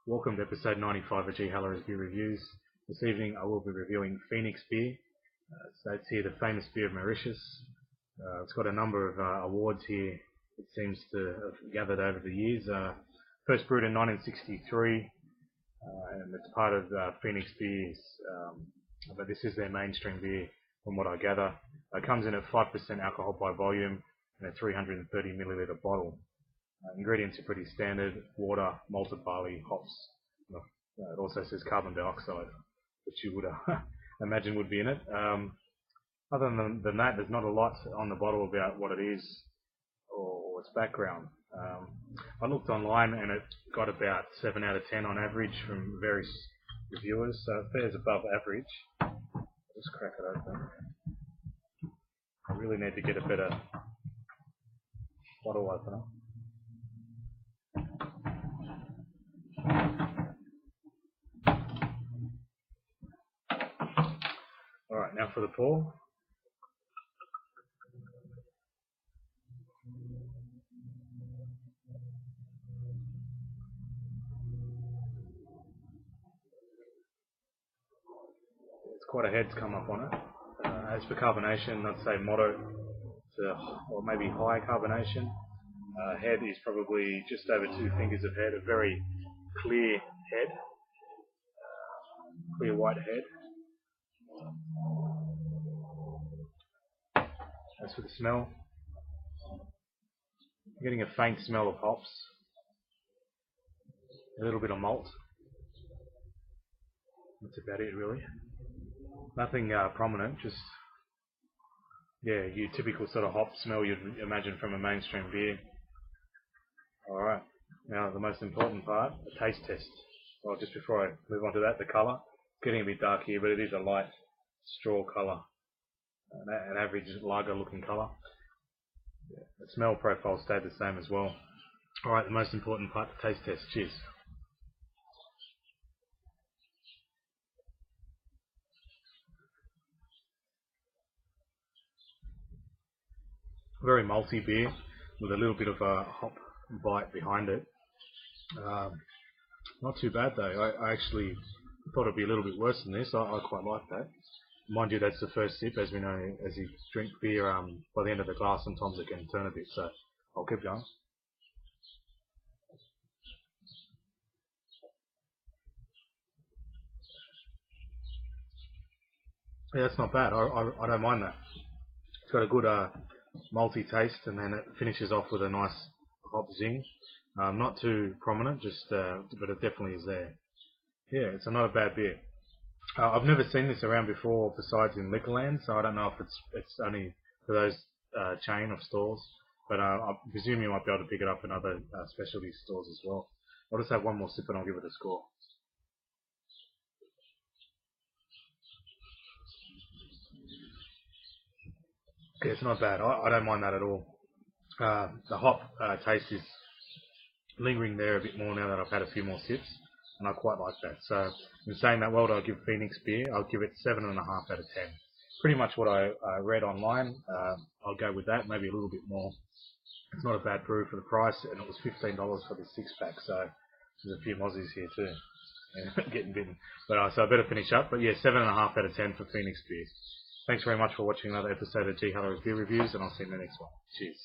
Welcome to episode 95 of ghallora Beer Reviews. This evening I will be reviewing Phoenix beer. So it's here the famous beer of Mauritius. It's got a number of awards here, it seems to have gathered over the years. First brewed in 1963, and it's part of Phoenix Beers, but this is their mainstream beer from what I gather. It comes in at 5% alcohol by volume in a 330 milliliter bottle. Ingredients are pretty standard: water, malted barley, hops. It also says carbon dioxide, which you would imagine would be in it. Other than that, there's not a lot on the bottle about what it is or its background. I looked online and it got about 7 out of 10 on average from various reviewers, so it fares above average. I'll just crack it open. I really need to get a better bottle opener. Alright, now for the pour. It's quite a head's come up on it. As for carbonation, I'd say moderate to, or maybe high carbonation. Head is probably just over 2 fingers of head, a very clear head, clear white head. As for the smell, I'm getting a faint smell of hops, a little bit of malt. That's about it really. Nothing prominent, just your typical sort of hop smell you'd imagine from a mainstream beer. Alright, now the most important part, the taste test. Well, just before I move on to that, the colour. It's getting a bit dark here, but it is a light straw colour, an average lager looking colour. The smell profile stayed the same as well. Alright, the most important part, the taste test. Cheers. Very malty beer with a little bit of a hop bite behind it. Not too bad though. I actually thought it'd be a little bit worse than this. I quite like that. Mind you, that's the first sip. As we know, as you drink beer, by the end of the glass, sometimes it can turn a bit. So I'll keep going. Yeah, that's not bad. I don't mind that. It's got a good malty taste, and then it finishes off with a nice hop zing. Not too prominent, just but it definitely is there. Yeah, it's not a bad beer. I've never seen this around before, besides in Liquorland, so I don't know if it's only for those chain of stores. But I presume you might be able to pick it up in other specialty stores as well. I'll just have one more sip and I'll give it a score. Yeah, it's not bad. I don't mind that at all. The hop taste is lingering there a bit more now that I've had a few more sips, and I quite like that. So in saying that, what would I give Phoenix beer? I'll give it 7.5 out of 10. Pretty much what I read online. I'll go with that, maybe a little bit more. It's not a bad brew for the price, and it was $15 for the 6-pack, so there's a few mozzies here too. Yeah, getting bitten. But so I better finish up. But yeah, 7.5 out of 10 for Phoenix beer. Thanks very much for watching another episode of ghallora Beer Reviews, and I'll see you in the next one. Cheers.